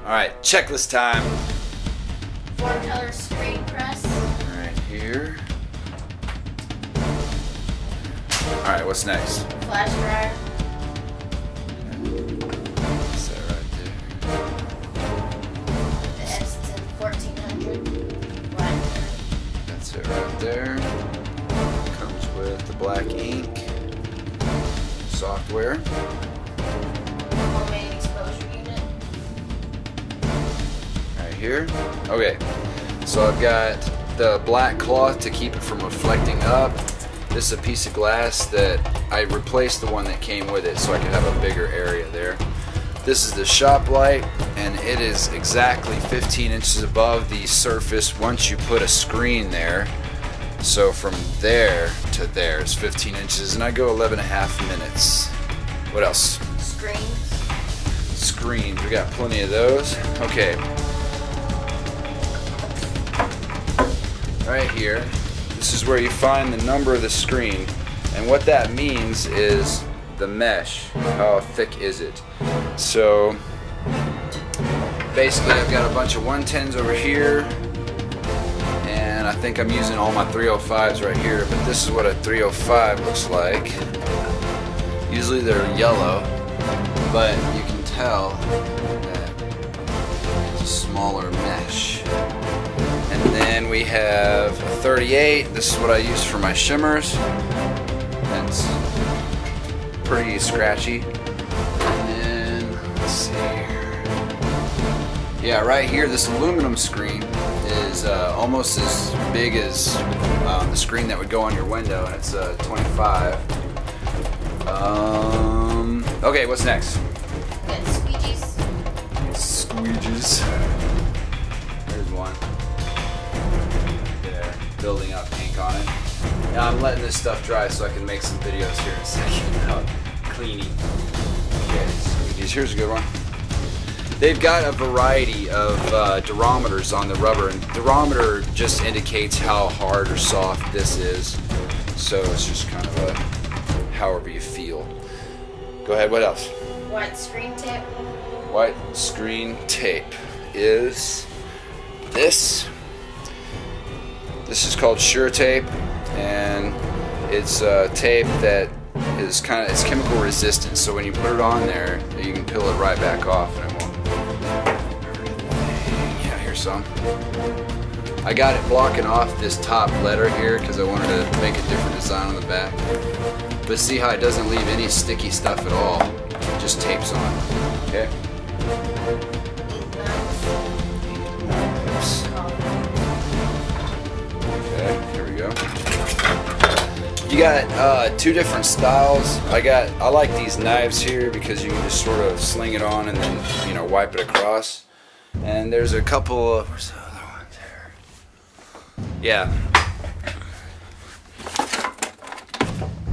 Alright, checklist time. 4-color screen press. Right here. Alright, what's next? Flash dryer. What's that right there? The Epson 1400. Black. That's it right there. Comes with the black ink. Software. Homemade exposure unit. Right here. Okay, so I've got the black cloth to keep it from reflecting up. This is a piece of glass that I replaced the one that came with it so I could have a bigger area there. This is the shop light, and it is exactly 15 inches above the surface once you put a screen there. So from there to there is 15 inches, and I go 11.5 minutes. What else? Screens. Screens, we got plenty of those. Okay. Right here, this is where you find the number of the screen, and what that means is the mesh. How thick is it? So basically I've got a bunch of 110s over here, and I think I'm using all my 305s right here, but this is what a 305 looks like. Usually they're yellow, but you can tell that it's a smaller mesh. And then we have a 38. This is what I use for my shimmers. That's pretty scratchy. And then, let's see here. Yeah, right here, this aluminum screen is almost as big as the screen that would go on your window, and it's 25. Okay, what's next? We got squeegees. Squeegees. There's one. There, building up ink on it. Now I'm letting this stuff dry so I can make some videos here in a second about cleaning. Okay, squeegees. Here's a good one. They've got a variety of durometers on the rubber, and durometer just indicates how hard or soft this is. So it's just kind of a however you feel. Go ahead, what else? White screen tape. White screen tape is this. This is called Sure Tape, and it's tape that is it's chemical resistant. So when you put it on there, you can peel it right back off, and it won't. Yeah, here's some. I got it blocking off this top letter here because I wanted to make a different design on the back. But see how it doesn't leave any sticky stuff at all. It just tapes on. Okay? Okay, here we go. You got two different styles. I like these knives here because you can just sort of sling it on and then, you know, wipe it across. And there's a couple of, where's the other ones here? Yeah.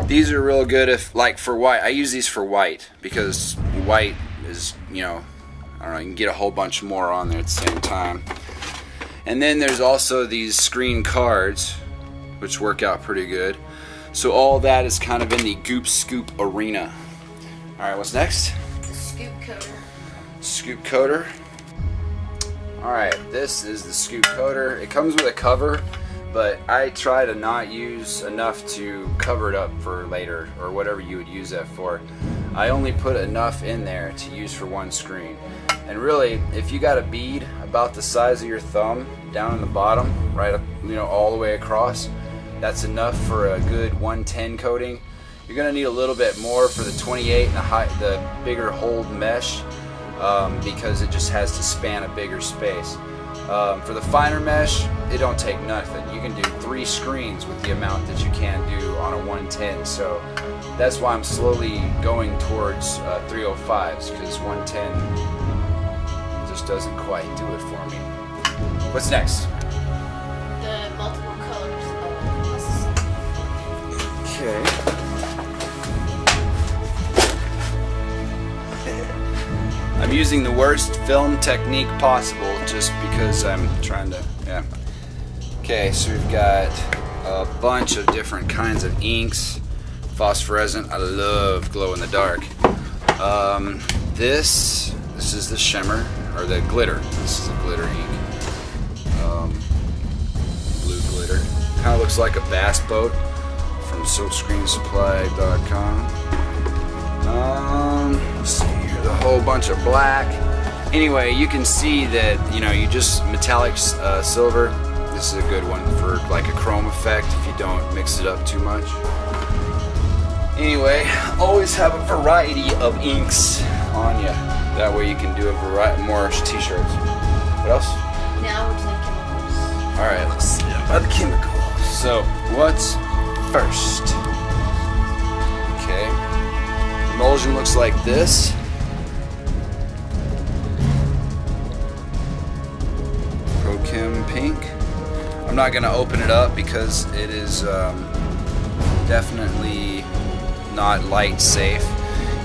These are real good if, like, for white. I use these for white because white is, you know, I don't know, you can get a whole bunch more on there at the same time. And then there's also these screen cards, which work out pretty good. So all that is kind of in the goop scoop arena. Alright, what's next? The scoop coater. Scoop coater. Alright, this is the scoop coater. It comes with a cover, but I try to not use enough to cover it up for later, or whatever you would use that for. I only put enough in there to use for one screen. And really, if you got a bead about the size of your thumb down in the bottom, right up, you know, all the way across, that's enough for a good 110 coating. You're gonna need a little bit more for the 28 and the bigger hold mesh, because it just has to span a bigger space. For the finer mesh, it don't take nothing. You can do 3 screens with the amount that you can do on a 110. So that's why I'm slowly going towards 305s, because 110 just doesn't quite do it for me. What's next? The multiple colors of Okay. I'm using the worst film technique possible just because I'm trying to, yeah. Okay, so we've got a bunch of different kinds of inks. Phosphorescent, I love glow in the dark. This is the shimmer. or the glitter. This is a glitter ink. Blue glitter. Kind of looks like a bass boat from silkscreensupply.com. Let's see here, a whole bunch of black. Anyway, you can see that, you know, you just metallic silver. This is a good one for like a chrome effect if you don't mix it up too much. Anyway, always have a variety of inks on you. That way you can do a variety more t-shirts. What else? Now we're to the chemicals. Alright, let's see about the chemicals. So, what's first? Okay. Emulsion looks like this. Prochem pink. I'm not going to open it up because it is definitely not light safe.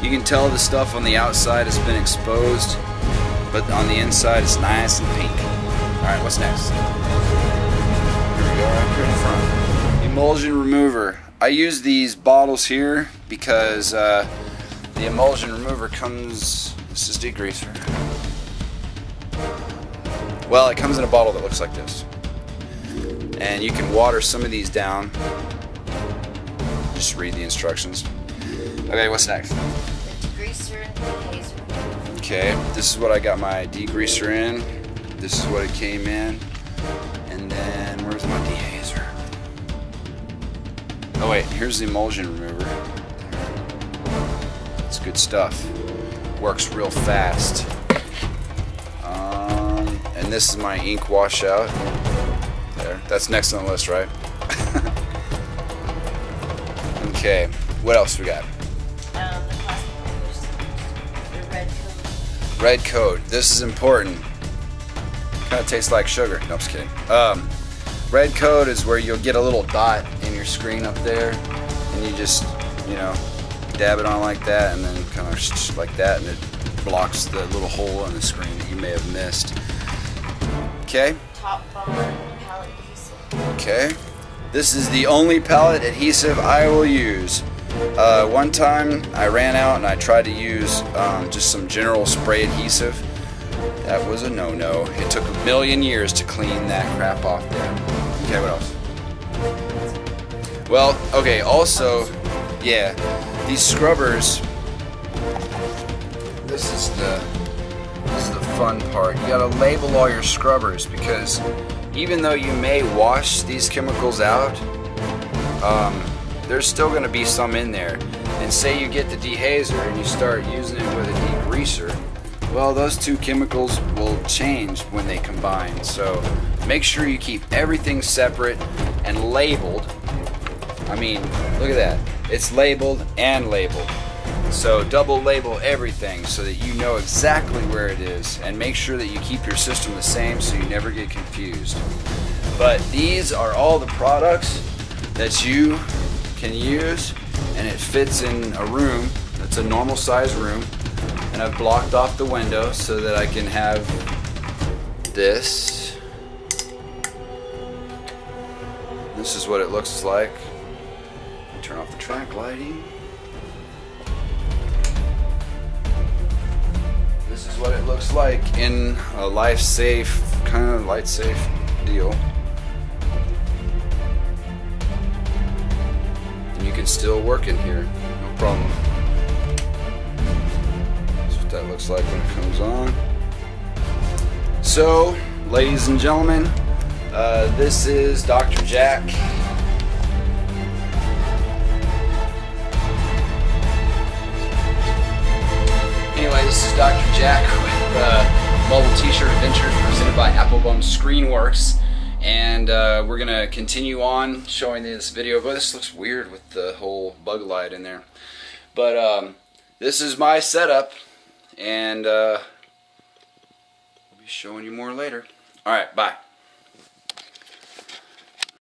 You can tell the stuff on the outside has been exposed, but on the inside it's nice and pink. Alright, what's next? Here we go, right here in front. Emulsion remover. I use these bottles here because the emulsion remover comes, this is degreaser. Well, it comes in a bottle that looks like this. And you can water some of these down. Just read the instructions. Okay, what's next? The degreaser and the dehazer. Okay, this is what I got my degreaser in. This is what it came in. And then, where's my dehazer? Oh wait, here's the emulsion remover. It's good stuff. Works real fast. And this is my ink washout. There, that's next on the list, right? Okay, what else we got? The plastic wipers. The red coat. Red coat. This is important. Kind of tastes like sugar. No, I'm just kidding. Red coat is where you'll get a little dot in your screen up there, and you just, you know, dab it on like that, and then kind of just like that, and it blocks the little hole in the screen that you may have missed. Okay. Top bond palette adhesive. Okay. This is the only palette adhesive I will use. One time I ran out and I tried to use just some general spray adhesive. That was a no-no. It took a million years to clean that crap off there. Okay, what else? Well, okay, also, yeah, these scrubbers, this is the fun part. You gotta label all your scrubbers, because even though you may wash these chemicals out, there's still going to be some in there. And say you get the dehazer and you start using it with a degreaser, well, those two chemicals will change when they combine. So make sure you keep everything separate and labeled. I mean, look at that. It's labeled and labeled. So double label everything so that you know exactly where it is, and make sure that you keep your system the same so you never get confused. But these are all the products that you can use, and it fits in a room that's a normal size room, and I've blocked off the window so that I can have this. This is what it looks like. Turn off the track lighting. This is what it looks like in a life-safe, kind of light-safe deal. And you can still work in here, no problem. That's what that looks like when it comes on. So, ladies and gentlemen, this is Dr. Jack. Anyway, this is Dr. Jack with Mobile T-Shirt Adventures presented by Applebum Screenworks, and we're going to continue on showing this video. But this looks weird with the whole bug light in there. But this is my setup, and we'll be showing you more later. Alright, bye.